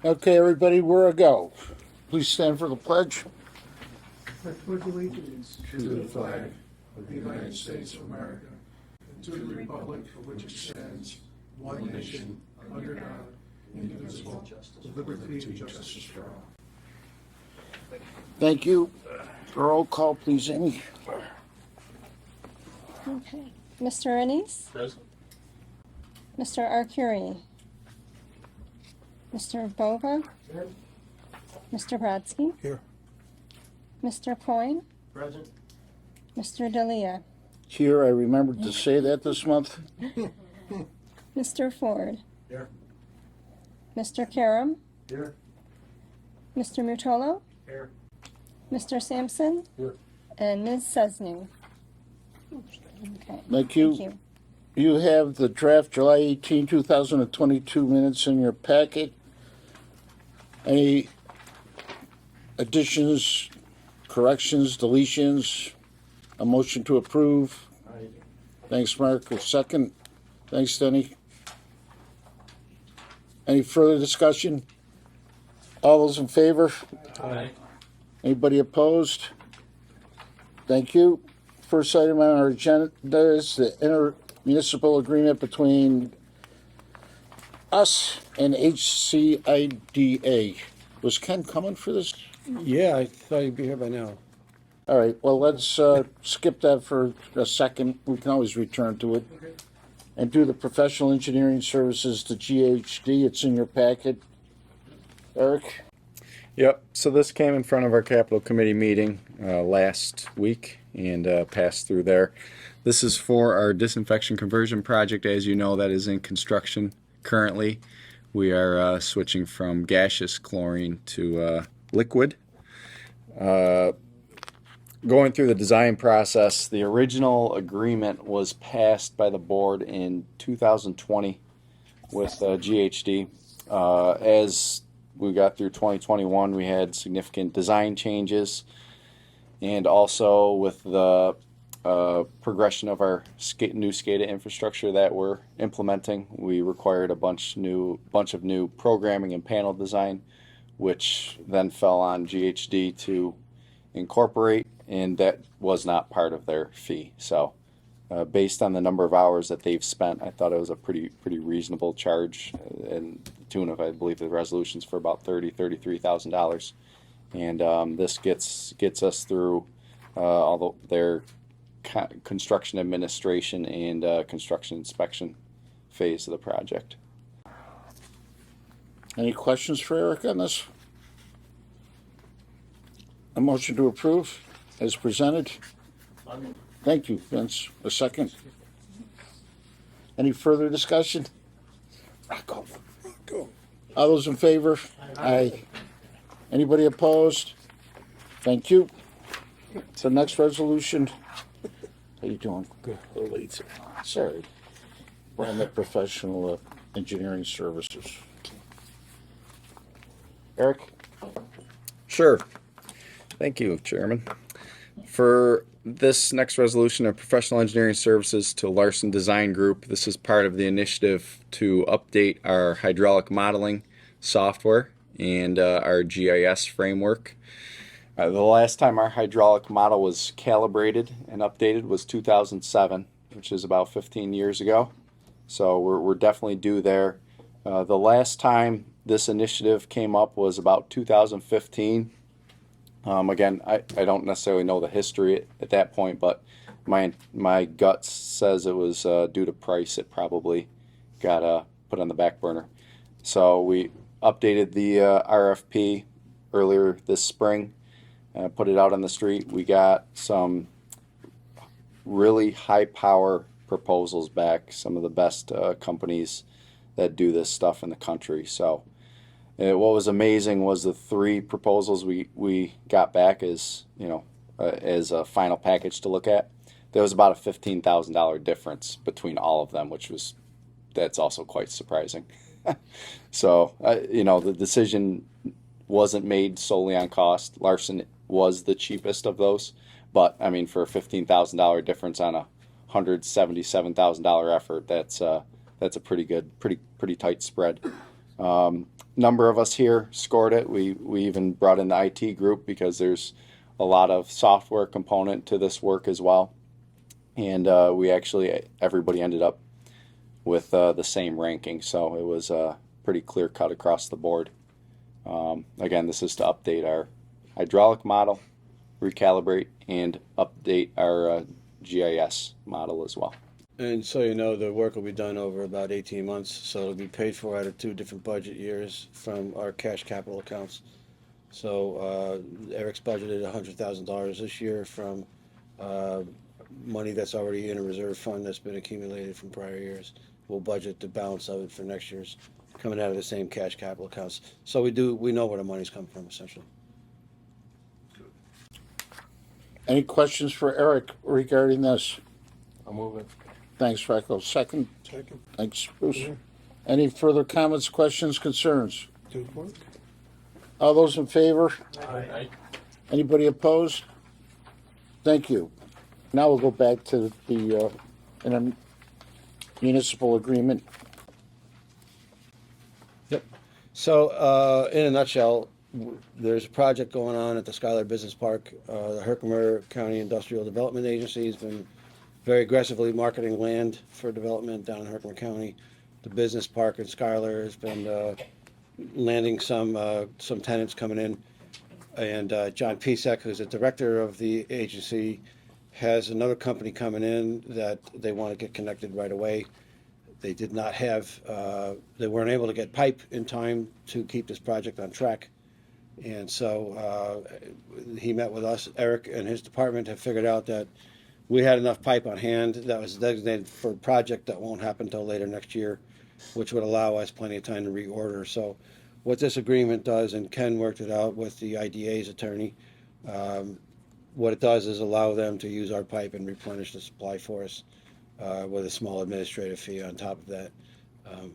Okay, everybody, we're a go. Please stand for the pledge. I pledge allegiance to the flag of the United States of America, and to the republic for which it stands, one nation, under God, indivisible, with liberty and justice for all. Thank you. Roll call, please, Amy. Okay. Mr. Ennis? Present. Mr. Arcuri? Mr. Bova? Here. Mr. Brodsky? Here. Mr. Coyne? Present. Mr. D'Elia? Here, I remembered to say that this month. Mr. Ford? Here. Mr. Karam? Here. Mr. Mutolo? Here. Mr. Sampson? Here. And Ms. Sesnew? Okay. Thank you. Thank you. You have the draft July 18, 2022 minutes in your packet. Any additions, corrections, deletions? A motion to approve? Thanks, Mark. A second? Thanks, Denny. Any further discussion? All those in favor? Aye. Anybody opposed? Thank you. First item on our agenda is the intermunicipal agreement between us and HCIDA. Was Ken coming for this? Yeah, I thought you'd be here by now. All right, well, let's skip that for a second. We can always return to it. And do the professional engineering services to GHD. It's in your packet. Eric? Yep. So this came in front of our capital committee meeting last week and passed through there. This is for our disinfection conversion project. As you know, that is in construction currently. We are switching from gaseous chlorine to liquid. Going through the design process, the original agreement was passed by the board in 2020 with GHD. As we got through 2021, we had significant design changes, and also with the progression of our new SCADA infrastructure that we're implementing, we required a bunch of new programming and panel design, which then fell on GHD to incorporate, and that was not part of their fee. So based on the number of hours that they've spent, I thought it was a pretty reasonable charge, and the tune of, I believe, the resolutions for about $33,000. And this gets us through all their construction administration and construction inspection phase of the project. Any questions for Eric on this? A motion to approve as presented. Thank you, Vince. A second. Any further discussion? Rocco. All those in favor? Aye. Anybody opposed? Thank you. So next resolution. How you doing? Good. A little late. Sorry. We're on the professional engineering services. Eric? Sure. Thank you, Chairman. For this next resolution of professional engineering services to Larson Design Group, this is part of the initiative to update our hydraulic modeling software and our GIS framework. The last time our hydraulic model was calibrated and updated was 2007, which is about 15 years ago. So we're definitely due there. The last time this initiative came up was about 2015. Again, I don't necessarily know the history at that point, but my gut says it was due to price. It probably got put on the back burner. So we updated the RFP earlier this spring, put it out on the street. We got some really high power proposals back, some of the best companies that do this stuff in the country. So what was amazing was the three proposals we got back as as a final package to look at. There was about a $15,000 difference between all of them, that's also quite surprising. So the decision wasn't made solely on cost. Larson was the cheapest of those, but I mean, for a $15,000 difference on a $177,000 effort, that's a pretty good, pretty tight spread. number of us here scored it. We even brought in the IT group because there's a lot of software component to this work as well. And we actually, everybody ended up with the same ranking. So it was pretty clear cut across the board. Again, this is to update our hydraulic model, recalibrate, and update our GIS model as well. And so you know, the work will be done over about 18 months, so it'll be paid for out of 2 different budget years from our cash capital accounts. So Eric's budgeted $100,000 this year from money that's already in a reserve fund that's been accumulated from prior years. We'll budget the balance of it for next year's, coming out of the same cash capital accounts. So we know where the money's coming from, essentially. Any questions for Eric regarding this? I'll move it. Thanks, Rocco. Second? Second. Thanks, Bruce. Any further comments, questions, concerns? Good work. All those in favor? Aye. Anybody opposed? Thank you. Now we'll go back to the municipal agreement. So, in a nutshell, there's a project going on at the Schuyler Business Park. The Herkimer County Industrial Development Agency has been very aggressively marketing land for development down in Herkimer County. The business park in Schuyler has been landing some tenants coming in. And John Pisek, who's the director of the agency, has another company coming in that they want to get connected right away. They did not have, they weren't able to get pipe in time to keep this project on track. And so he met with us. Eric and his department have figured out that we had enough pipe on hand that was designated for a project that won't happen until later next year, which would allow us plenty of time to reorder. So what this agreement does, and Ken worked it out with the IDA's attorney, what it does is allow them to use our pipe and replenish the supply for us with a small administrative fee on top of that,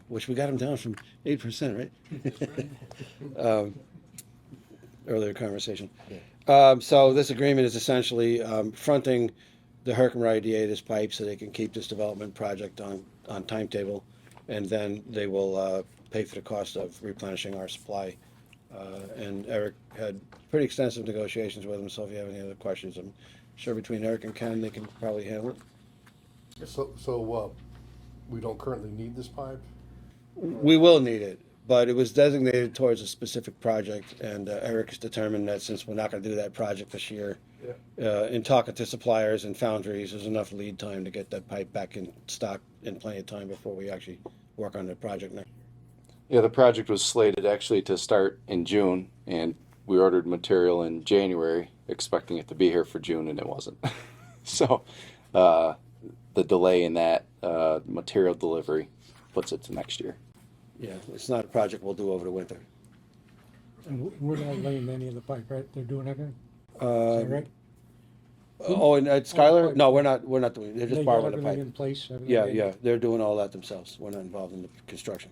which we got them down from 8%, right? Earlier conversation. So this agreement is essentially fronting the Herkimer IDA this pipe so they can keep this development project on timetable, and then they will pay for the cost of replenishing our supply. And Eric had pretty extensive negotiations with him, so if you have any other questions, I'm sure between Eric and Ken, they can probably handle it. So we don't currently need this pipe? We will need it, but it was designated towards a specific project, and Eric has determined that since we're not going to do that project this year, in talking to suppliers and foundries, there's enough lead time to get that pipe back in stock in plenty of time before we actually work on the project next. Yeah, the project was slated actually to start in June, and we ordered material in January, expecting it to be here for June, and it wasn't. So the delay in that material delivery puts it to next year. Yeah, it's not a project we'll do over the winter. And we're not laying any of the pipe, right? They're doing everything? Is that Uh, right? Oh, and at Schuyler? No, we're not doing it. They're They just got borrowing the everything pipe. in place? everything Yeah, ready? yeah, they're doing all that themselves. We're not involved in the construction.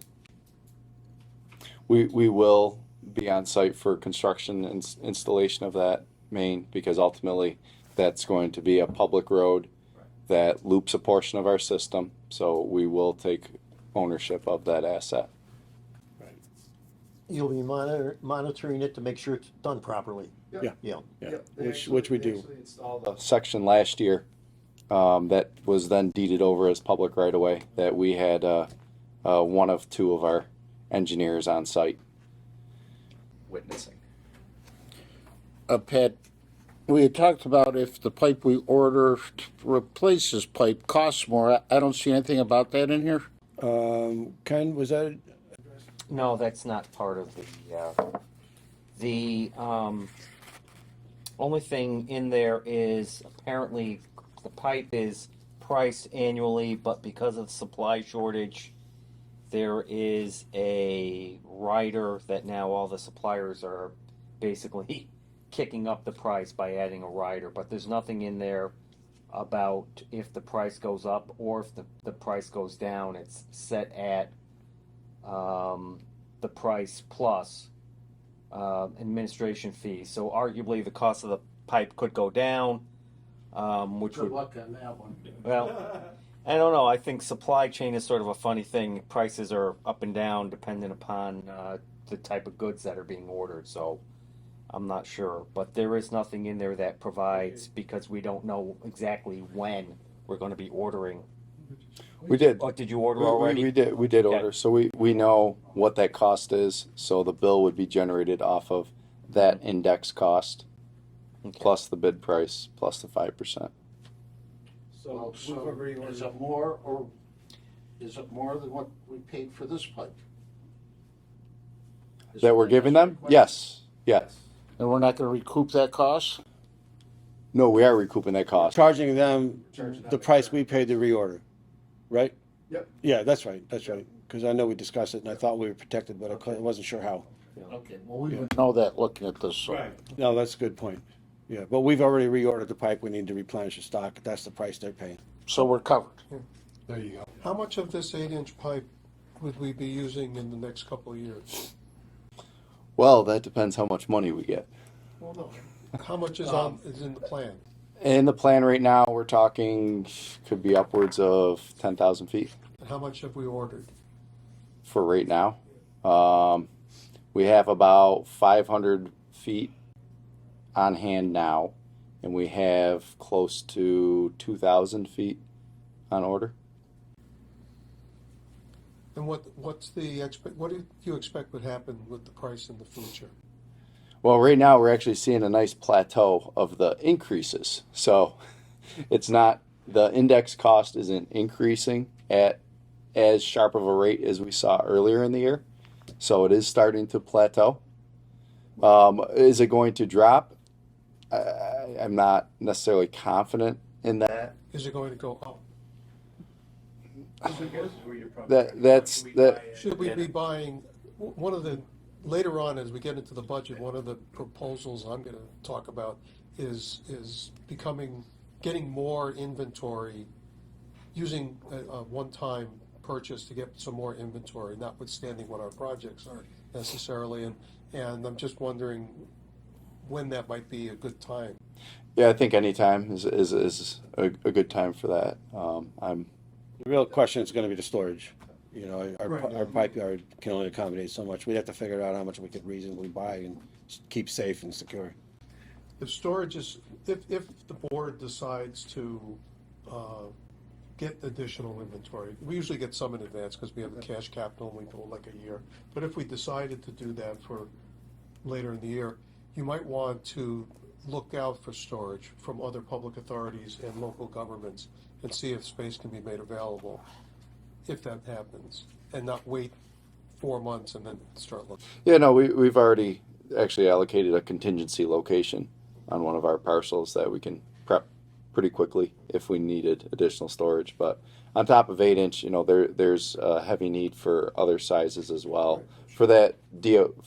We will be on site for construction and installation of that main, because ultimately that's going to be a public road that loops a portion of our system, so we will take ownership of that asset. You'll be monitoring it to make sure it's done properly. Yeah. Yeah. Yeah, which we do. The section last year that was then deeded over as public right away, that we had one of 2 of our engineers on site witnessing. Pat, we had talked about if the pipe we order to replace this pipe costs more. I don't see anything about that in here. Ken, was that? No, that's not part of the only thing in there is apparently the pipe is priced annually, but because of supply shortage, there is a rider that now all the suppliers are basically kicking up the price by adding a rider, but there's nothing in there about if the price goes up or if the price goes down. It's set at the price plus administration fees. So arguably the cost of the pipe could go down, which would, luck on that one. well, I don't know. I think supply chain is sort of a funny thing. Prices are up and down depending upon the type of goods that are being ordered, so I'm not sure. But there is nothing in there that provides, because we don't know exactly when we're gonna be ordering. We did. Oh, did you order already? We did Okay. order. So we know what that cost is. So the bill would be generated off of that index cost Okay. plus the bid price plus the 5%. So is it more, or is it more than what we paid for this pipe? That we're giving them? Yes. Yes. And we're not gonna recoup that cost? No, we are recouping that cost. Charging them the price we paid to reorder, right? Yep. Yeah, that's right, because I know we discussed it and I thought we were protected, but I wasn't sure how. Okay, well, we would know that looking at this, so. No, that's a good point. Yeah, but we've already reordered the pipe, we need to replenish the stock, that's the price they're paying. So we're covered. There you go. How much of this 8-inch pipe would we be using in the next couple of years? Well, that depends how much money we get. Well, no. How much is in the plan? In the plan right now, we're talking could be upwards of 10,000 feet And how much have we ordered? for right now. We have about 500 feet on hand now, and we have close to 2,000 feet on order. And what do you expect would happen with the price in the future? Well, right now we're actually seeing a nice plateau of the increases. So it's not, the index cost isn't increasing at as sharp of a rate as we saw earlier in the year. So it is starting to plateau. Is it going to drop? I'm not necessarily confident in that. Is it going to go up? That Should we be buying, one of the, later on as we get into the budget, one of the proposals I'm gonna talk about is getting more inventory, using a one-time purchase to get some more inventory, notwithstanding what our projects are necessarily, and I'm just wondering when that might be a good time. Yeah, I think any time is a good time for that. The real question is gonna be the storage. You know, Right. our pipe yard can only accommodate so much. We'd have to figure out how much we could reasonably buy and keep safe and secure. If storage is, if the board decides to get additional inventory, we usually get some in advance because we have the cash capital and we go like a year. But if we decided to do that for later in the year, you might want to look out for storage from other public authorities and local governments and see if space can be made available, if that happens, and not wait 4 months and then start looking. Yeah, no, we've already actually allocated a contingency location on one of our parcels that we can prep pretty quickly if we needed additional storage. But on top of 8-inch, you know, there's a heavy need for other sizes as well. For that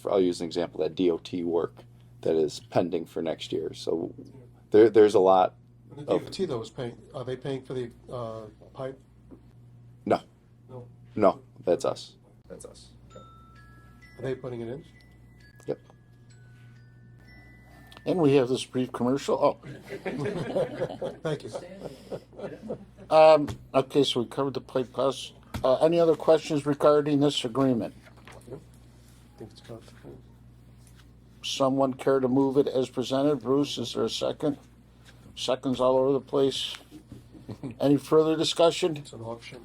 I'll use an example, that DOT work that is pending for next year. So there's a lot. And the DOT though is paying, are they paying for the pipe? No, No. no, that's us. That's us. Are they putting it in? Yep. And we have this brief commercial. Thank you. Okay, so we covered the pipe costs. Any other questions regarding this agreement? I think it's good. Someone care to move it as presented? Bruce, is there a second? Seconds all over the place. Any further discussion? It's an auction.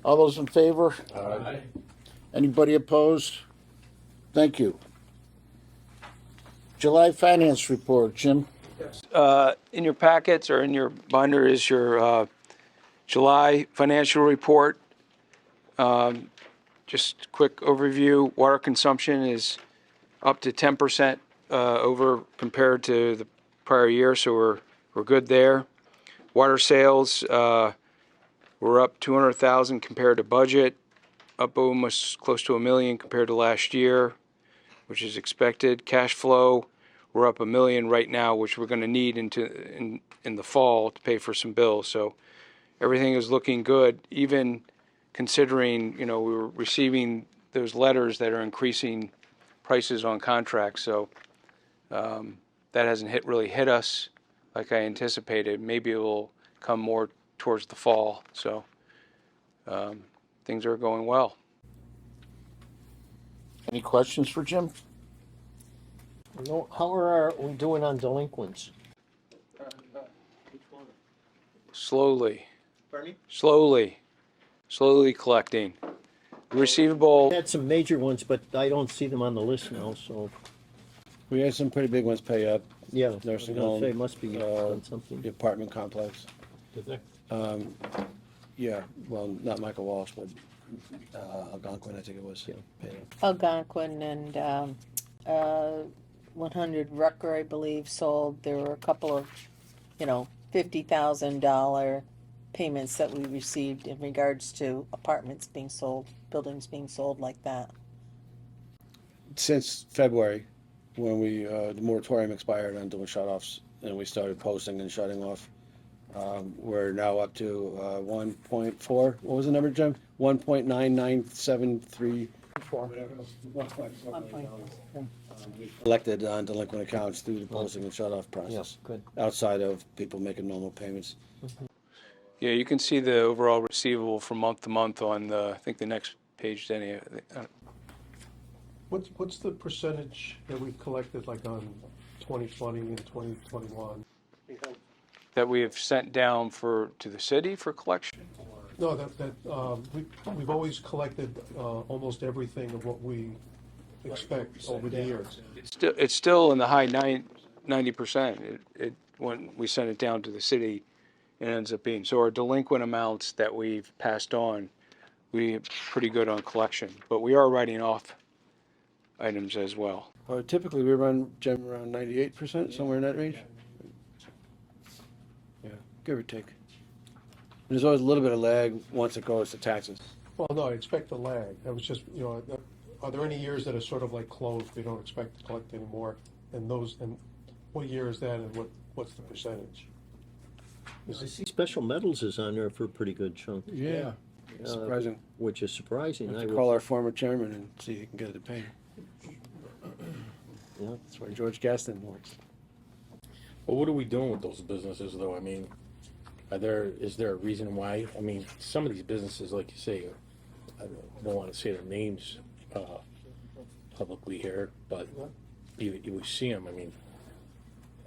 All those in favor? Aye. Anybody opposed? Thank you. July finance report, Jim. In your packets or in your binder is your July financial report. Just quick overview, water consumption is up to 10% over compared to the prior year, so we're good there. Water sales, we're up 200,000 compared to budget, up almost close to $1 million compared to last year, which is expected. Cash flow, we're up $1 million right now, which we're going to need in the fall to pay for some bills. So everything is looking good, even considering, you know, we were receiving those letters that are increasing prices on contracts. So that hasn't really hit us like I anticipated. Maybe it will come more towards the fall. So things are going well. Any questions for Jim? No, how are we doing on delinquents? Slowly, Pardon me? slowly collecting. Receivable, Had some major ones, but I don't see them on the list now, so, We had some pretty big ones pay up, yeah. I was Nursing gonna home, say, must be uh, done something. the apartment complex. Did they? Yeah, well, not Michael Walsh, but Algonquin, I think it was. Yeah. paid up. Algonquin and 100 Rucker, I believe, sold. There were a couple of, $50,000 payments that we received in regards to apartments being sold, buildings being sold like that. Since February, when the moratorium expired on doing shut-offs, and we started posting and shutting off, we're now up to 1.4, what was the number, Jim? 1.9973. Collected on delinquent accounts through the posting and shut-off process, Yes, good. outside of people making normal payments. yeah, you can see the overall receivable from month to month on I think the next page, Denny. What's the percentage that we've collected like on 2020 and 2021? That we have sent down to the city for collection. No, we've always collected almost everything of what we expect over the years. It's still in the high 90%. When we send it down to the city, it ends up being. So our delinquent amounts that we've passed on, we're pretty good on collection, but we are writing off items as well. Typically, we run, Jim, around 98%, somewhere in that range. Yeah, give or take. There's always a little bit of lag once it goes to taxes. Well, no, I expect a lag. I was just, are there any years that are sort of like closed, we don't expect to collect anymore? And what year is that and what's the percentage? I see special metals is on there for a pretty good chunk, Yeah. Surprising. which is surprising. I Have to would- call our former chairman and see if he can get it to pay. Yeah. That's where George Gaston works. Well, what are we doing with those businesses, though? I mean, is there a reason why? I mean, some of these businesses, like you say, I don't want to say their names publicly here, but you see them. I mean,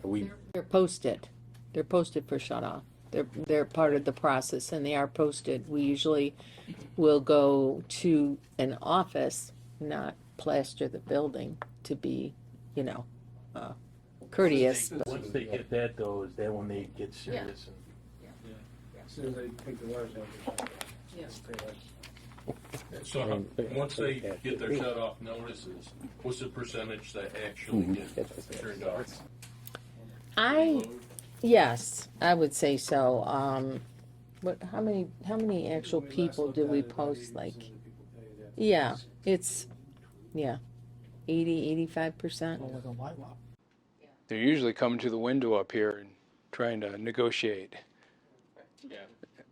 are we? They're posted. They're posted for shut off. They're part of the process and they are posted. We usually will go to an office, not plaster the building to be, courteous. but- Once they get that, though, is that when they get serious? So once they get their shut off notices, what's the percentage that actually get turned off? Yes, I would say so. How many actual people do we post? Like, yeah, it's, 85%. They're usually coming to the window up here and trying to negotiate. Yeah. We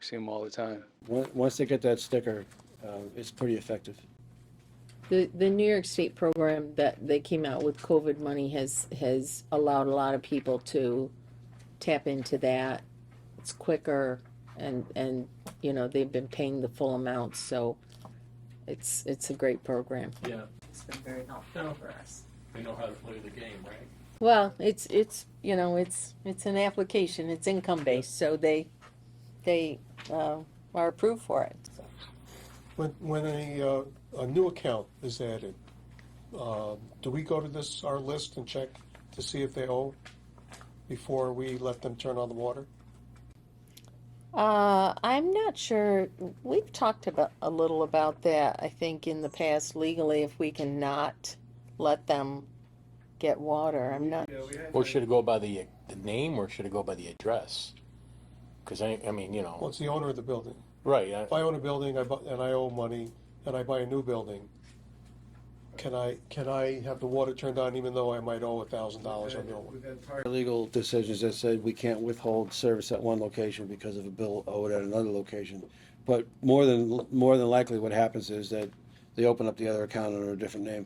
see them all the time. Once they get that sticker, it's pretty effective. The New York State program that they came out with COVID money has allowed a lot of people to tap into that. It's quicker and they've been paying the full amount, so it's a great program. Yeah, It's been very helpful for us. they know how to play the game, right? Well, it's an application, it's income based, so they are approved for it. So. When a new account is added, do we go to our list and check to see if they owe before we let them turn on the water? I'm not sure. We've talked about a little about that, I think, in the past legally, if we can not let them get water. I'm not. Or should it go by the name, or should it go by the address? Because I mean, Well, it's the owner of the building. right? If I own a building and I owe money and I buy a new building, can I have the water turned on even though I might owe $1,000 on the old one? We've had prior legal decisions that said we can't withhold service at one location because of a bill owed at another location. But more than likely, what happens is that they open up the other account under a different name.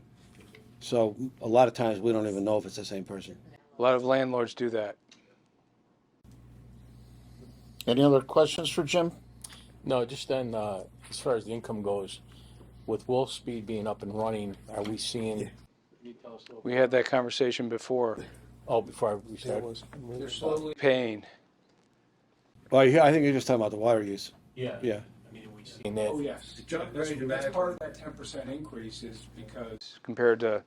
So a lot of times we don't even know if it's the same person. A lot of landlords do that. Any other questions for Jim? No, just then, as far as the income goes, with Wolf Speed being up and running, are we seeing? We had that conversation before. Oh, before we That start. was, They're slowly paying. Well, I think you're just talking about the water use. Yeah. Yeah. I mean, are we seeing that? yes. That's part of that 10% increase is because. Compared to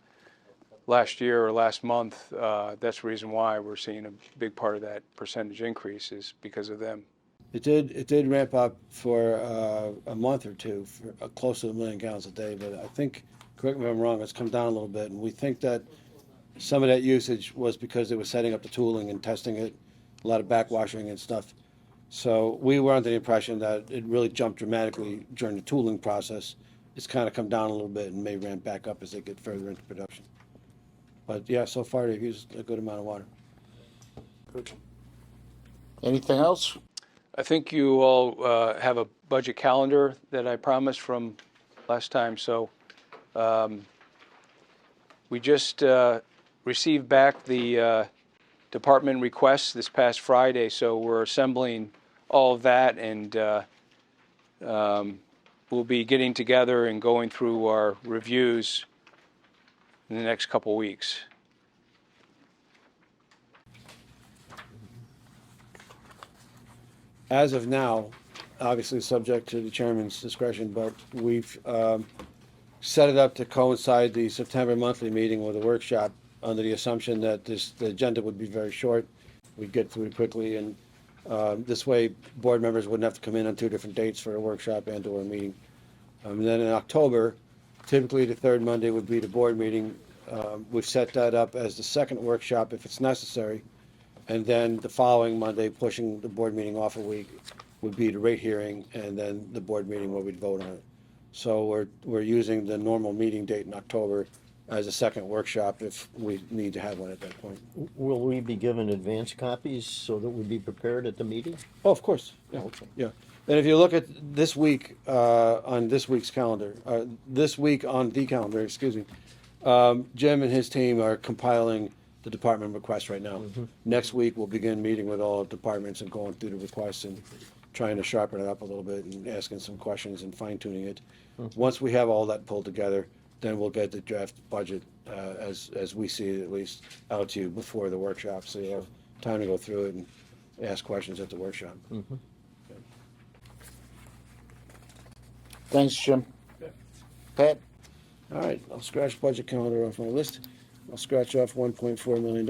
last year or last month, that's the reason why we're seeing a big part of that percentage increase is because of them. It did ramp up for a month or two, for close to 1 million gallons a day. But I think, correct me if I'm wrong, it's come down a little bit, and we think that some of that usage was because they were setting up the tooling and testing it, a lot of backwashing and stuff. So we were under the impression that it really jumped dramatically during the tooling process. It's kind of come down a little bit and may ramp back up as they get further into production. But yeah, so far they've used a good amount of water. Anything else? I think you all have a budget calendar that I promised from last time, so we just received back the department requests this past Friday, so we're assembling all of that, and we'll be getting together and going through our reviews in the next couple weeks. As of now, obviously subject to the chairman's discretion, but we've set it up to coincide the September monthly meeting with a workshop under the assumption that the agenda would be very short. We'd get through it quickly, and this way board members wouldn't have to come in on two different dates for a workshop and or a meeting. And then in October, typically the third Monday would be the board meeting. We've set that up as the second workshop if it's necessary. And then the following Monday, pushing the board meeting off a week, would be the rate hearing and then the board meeting where we'd vote on it. So we're using the normal meeting date in October as a second workshop if we need to have one at that point. Will we be given advance copies so that we'd be prepared at the meeting? Oh, of course, yeah, Okay. yeah. And if you look at this week, on this week's calendar, this week on the calendar, excuse me, Jim and his team are compiling the department requests right now. Next week, we'll begin meeting with all departments and going through the requests and trying to sharpen it up a little bit and asking some questions and fine tuning it. Once we have all that pulled together, then we'll get the draft budget, as we see it at least, out to you before the workshop, so you have time to go through it and ask questions at the workshop. Thanks, Jim. Pat? All right, I'll scratch budget calendar off my list. I'll scratch off $1.4 million.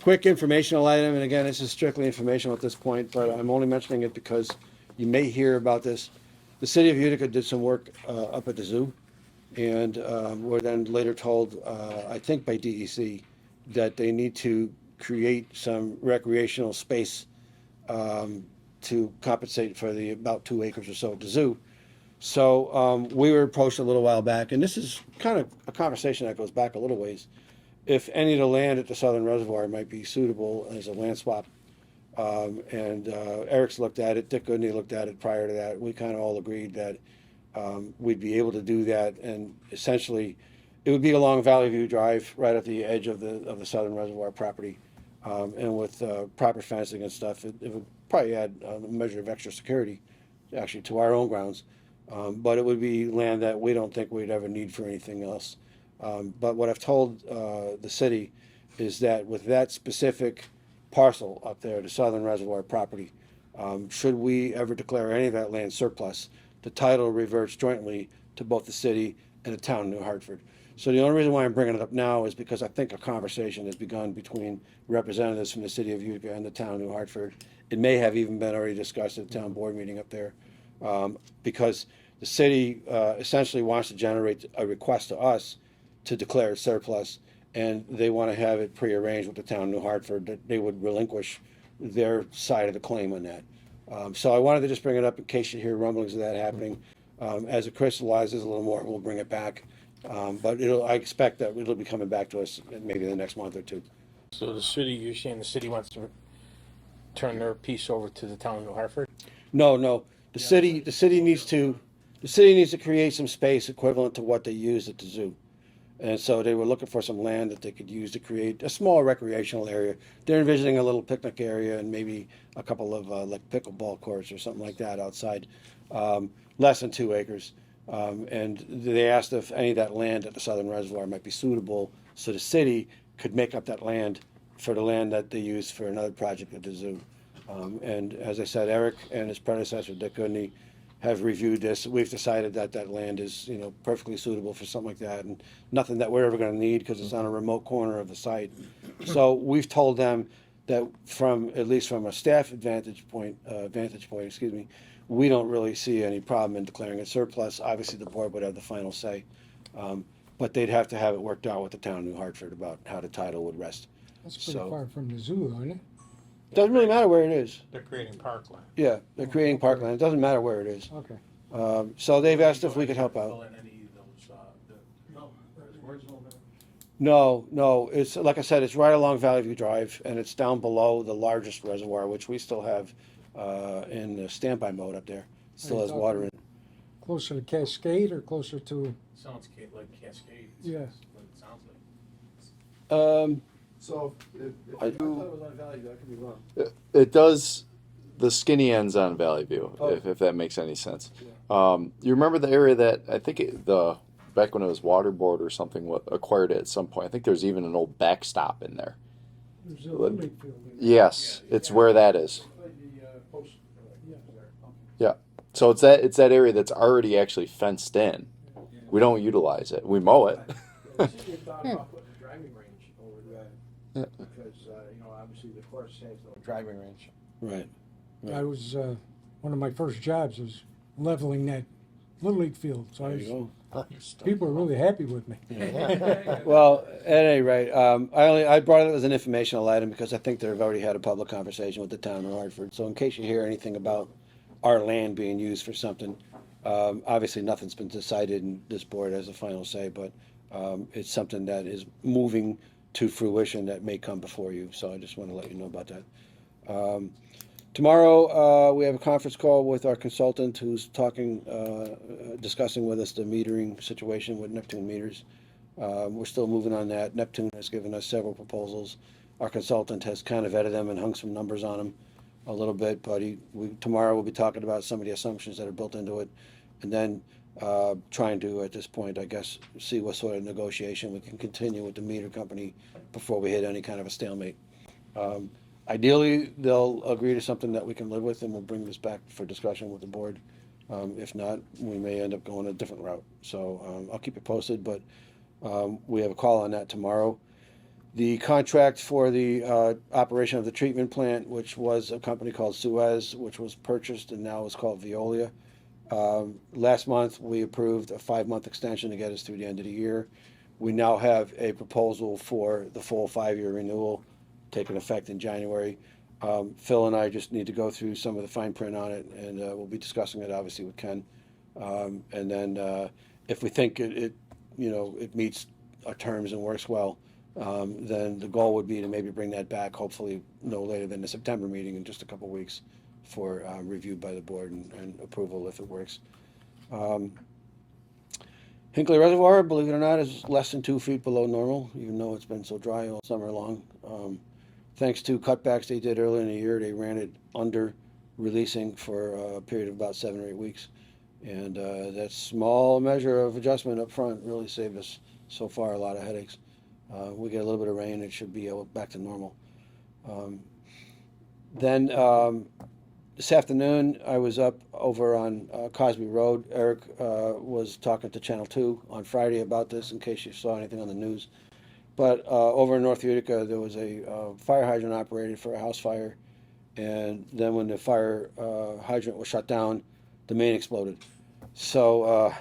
Quick informational item, and again, this is strictly informational at this point, but I'm only mentioning it because you may hear about this. The city of Utica did some work up at the zoo, and were then later told, I think by DEC, that they need to create some recreational space to compensate for the about 2 acres or so at the zoo. So we were approached a little while back, and this is kind of a conversation that goes back a little ways. If any of the land at the Southern Reservoir might be suitable as a land swap. And Eric's looked at it, Dick Goodney looked at it prior to that. We kind of all agreed that we'd be able to do that, and essentially it would be along Valley View Drive, right at the edge of the Southern Reservoir property. And with proper fencing and stuff, it would probably add a measure of extra security, actually, to our own grounds. But it would be land that we don't think we'd ever need for anything else. But what I've told the city is that with that specific parcel up there, the Southern Reservoir property, should we ever declare any of that land surplus, the title reverts jointly to both the city and the town of New Hartford. So the only reason why I'm bringing it up now is because I think a conversation has begun between representatives from the city of Utica and the town of New Hartford. It may have even been already discussed at the town board meeting up there, because the city essentially wants to generate a request to us to declare it surplus, and they want to have it prearranged with the town of New Hartford that they would relinquish their side of the claim on that. So I wanted to just bring it up in case you hear rumblings of that happening. As it crystallizes a little more, we'll bring it back. But I expect that it'll be coming back to us maybe in the next month or two. So the city, you're saying the city wants to turn their piece over to the town of New Hartford? No. The city needs to create some space equivalent to what they use at the zoo. And so they were looking for some land that they could use to create a small recreational area. They're envisioning a little picnic area and maybe a couple of like pickleball courts or something like that outside. less than 2 acres. And they asked if any of that land at the southern reservoir might be suitable, so the city could make up that land for the land that they use for another project at the zoo. And as I said, Eric and his predecessor, Dick Goodney, have reviewed this. We've decided that that land is, perfectly suitable for something like that, and nothing that we're ever going to need because it's on a remote corner of the site. So we've told them that at least from a staff vantage point, we don't really see any problem in declaring it surplus. Obviously, the board would have the final say, but they'd have to have it worked out with the town of New Hartford about how the title would rest. That's pretty So- far from the zoo, though, isn't it? Doesn't really matter where it is. They're creating parkland. Yeah, they're creating parkland. It doesn't matter where it is. Okay. So they've asked if we could help out. Fill in any of those, No, it's, like I said, it's right along Valley View Drive, and it's down below the largest reservoir, which we still have in the standby mode up there. Still has water in it. Closer to Cascade or closer to, sounds like Cascade. Yeah. That's what it sounds like. So, I thought it was on Valley View, I could be wrong. It does. The skinny end's on Valley View, Oh. if that makes any sense. You remember the area that I think back when it was Waterboard or something acquired it at some point. I think there's even an old backstop in there. there's a Little League field. Yes, it's where that is. Yeah. So it's that area that's already actually fenced in. We don't utilize it. We mow it. Obviously the course has no driving range. Right. I was, one of my first jobs was leveling that Little League field, so There you go. people were really happy with me. Well, at any rate, I brought it as an informational item because I think they've already had a public conversation with the town of Hartford. So in case you hear anything about our land being used for something, obviously nothing's been decided and this board has a final say, but it's something that is moving to fruition that may come before you. So I just want to let you know about that. Tomorrow, we have a conference call with our consultant who's discussing with us the metering situation with Neptune meters. We're still moving on that. Neptune has given us several proposals. Our consultant has kind of vetted them and hung some numbers on them a little bit, but tomorrow we'll be talking about some of the assumptions that are built into it, and then trying to, at this point, I guess, see what sort of negotiation we can continue with the meter company before we hit any kind of a stalemate. Ideally, they'll agree to something that we can live with, and we'll bring this back for discussion with the board. If not, we may end up going a different route. So I'll keep you posted, but we have a call on that tomorrow. The contract for the operation of the treatment plant, which was a company called Suez, which was purchased and now is called Veolia. Last month, we approved a 5-month extension to get us through the end of the year. We now have a proposal for the full 5-year renewal taking effect in January. Phil and I just need to go through some of the fine print on it, and we'll be discussing it obviously with Ken. And then if we think it meets our terms and works well, then the goal would be to maybe bring that back, hopefully no later than the September meeting in just a couple weeks for review by the board and approval if it works. Hinckley Reservoir, believe it or not, is less than 2 feet below normal, even though it's been so dry all summer long. Thanks to cutbacks they did earlier in the year, they ran it under releasing for a period of about 7 or 8 weeks. And that small measure of adjustment up front really saved us so far a lot of headaches. We get a little bit of rain, it should be back to normal. Then this afternoon, I was up over on Cosby Road. Eric was talking to Channel 2 on Friday about this, in case you saw anything on the news. But over in North Utica, there was a fire hydrant operated for a house fire. And then when the fire hydrant was shut down, the main exploded. So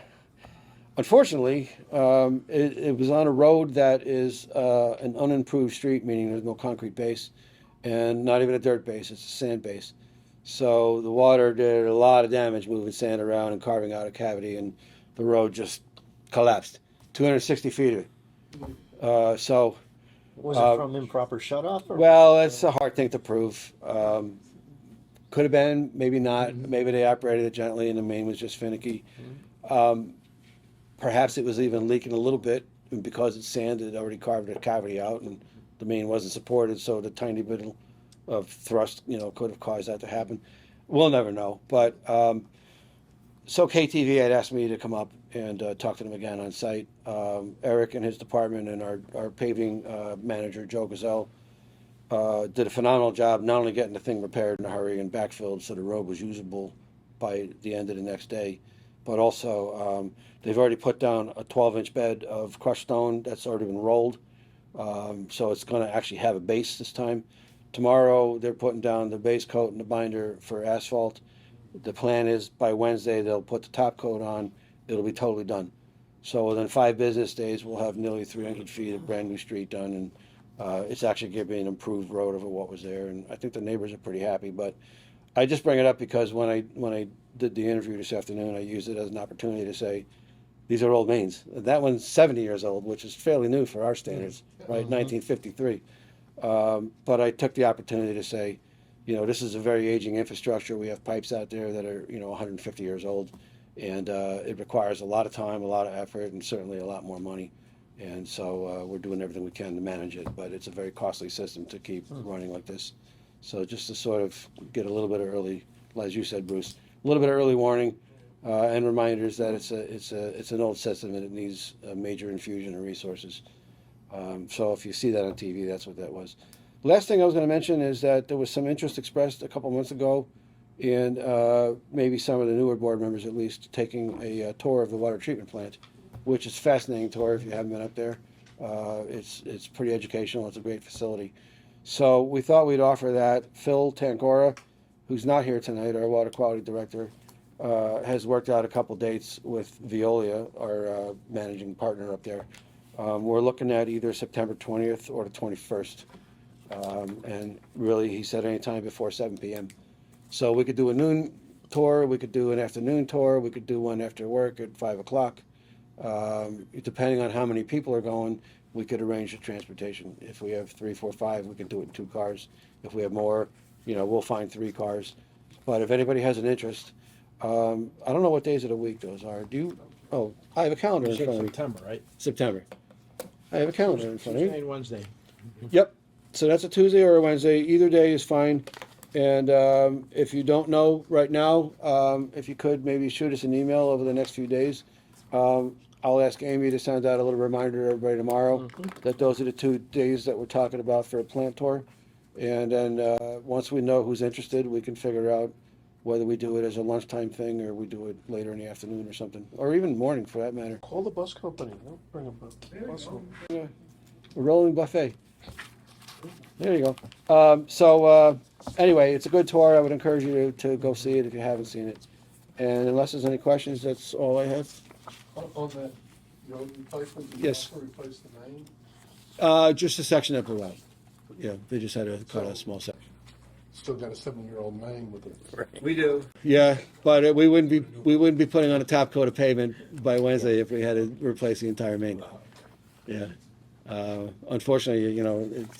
unfortunately, it was on a road that is an unimproved street, meaning there's no concrete base, and not even a dirt base, it's a sand base. So the water did a lot of damage moving sand around and carving out a cavity, and the road just collapsed. 260 feet of it. So Was it from improper shut-off? Or? well, it's a hard thing to prove. Could have been, maybe not. Maybe they operated it gently and the main was just finicky. Perhaps it was even leaking a little bit, and because it's sand, it already carved a cavity out, and the main wasn't supported, so the tiny bit of thrust, could have caused that to happen. We'll never know. But So KTV had asked me to come up and talk to them again on site. Eric and his department and our paving manager, Joe Gazelle, did a phenomenal job not only getting the thing repaired in a hurry and backfilled so the road was usable by the end of the next day, but also they've already put down a 12-inch bed of crushed stone that's already been rolled. So it's going to actually have a base this time. Tomorrow they're putting down the base coat and the binder for asphalt. The plan is by Wednesday they'll put the top coat on. It'll be totally done. So within 5 business days we'll have nearly 300 feet of brand new street done, and it's actually going to be an improved road over what was there. And I think the neighbors are pretty happy. But I just bring it up because when I did the interview this afternoon, I used it as an opportunity to say, these are old mains. That one's 70 years old, which is fairly new for our standards, right? 1953. But I took the opportunity to say, this is a very aging infrastructure. We have pipes out there that are, 150 years old, and it requires a lot of time, a lot of effort, and certainly a lot more money. And so we're doing everything we can to manage it, but it's a very costly system to keep running like this. So just to sort of get a little bit of early, as you said, Bruce, a little bit of early warning and reminders that it's an old system and it needs a major infusion of resources. So if you see that on TV, that's what that was. Last thing I was going to mention is that there was some interest expressed a couple months ago in maybe some of the newer board members at least taking a tour of the water treatment plant, which is a fascinating tour if you haven't been up there. It's pretty educational. It's a great facility. So we thought we'd offer that. Phil Tancora, who's not here tonight, our water quality director, has worked out a couple dates with Veolia, our managing partner up there. We're looking at either September 20th or the 21st. And really, he said anytime before 7 p.m. So we could do a noon tour, we could do an afternoon tour, we could do one after work at 5 o'clock. Depending on how many people are going, we could arrange the transportation. If we have 3, 4, 5, we can do it in 2 cars. If we have more, we'll find 3 cars. But if anybody has an interest, I don't know what days of the week those are. I have a calendar in front of me. September, right? September. I have a calendar in front of me. Tuesday and Wednesday. Yep. So that's a Tuesday or a Wednesday. Either day is fine. And if you don't know right now, if you could maybe shoot us an email over the next few days. I'll ask Amy to send out a little reminder to everybody tomorrow that those are the 2 days that we're talking about for a plant tour. And then once we know who's interested, we can figure out whether we do it as a lunchtime thing or we do it later in the afternoon or something, or even morning for that matter. Call the bus company. They'll bring a bus company. A rolling buffet. There you go. Anyway, it's a good tour. I would encourage you to go see it if you haven't seen it. And unless there's any questions, that's all I have. On that road replacement, did you Yes. also replace the main? Just a section that blew out. Yeah, they just had to cut a small section. Still got a 7-year-old main with it. We do. Yeah, but we wouldn't be putting on a top coat of pavement by Wednesday if we had to replace the entire main. Yeah. Unfortunately,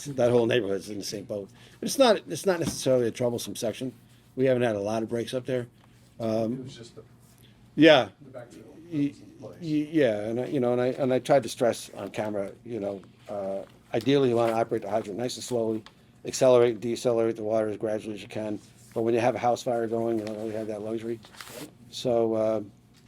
that whole neighborhood's in the same boat. It's not necessarily a troublesome section. We haven't had a lot of breaks up there. It was just the Yeah. backfill. Yeah, and I tried to stress on camera, ideally you want to operate the hydrant nice and slowly, accelerate and decelerate the water as gradually as you can. But when you have a house fire going, you don't really have that luxury. So,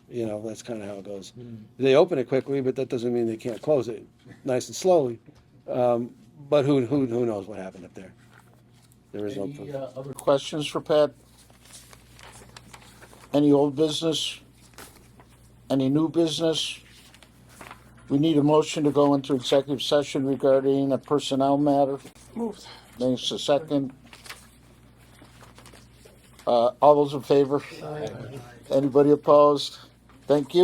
that's kind of how it goes. They open it quickly, but that doesn't mean they can't close it nice and slowly. But who knows what happened up there? There is no Any proof. other questions for Pat? Any old business? Any new business? We need a motion to go into executive session regarding a personnel matter. Moved. Thanks a second. All those in favor? Anybody opposed? Thank you.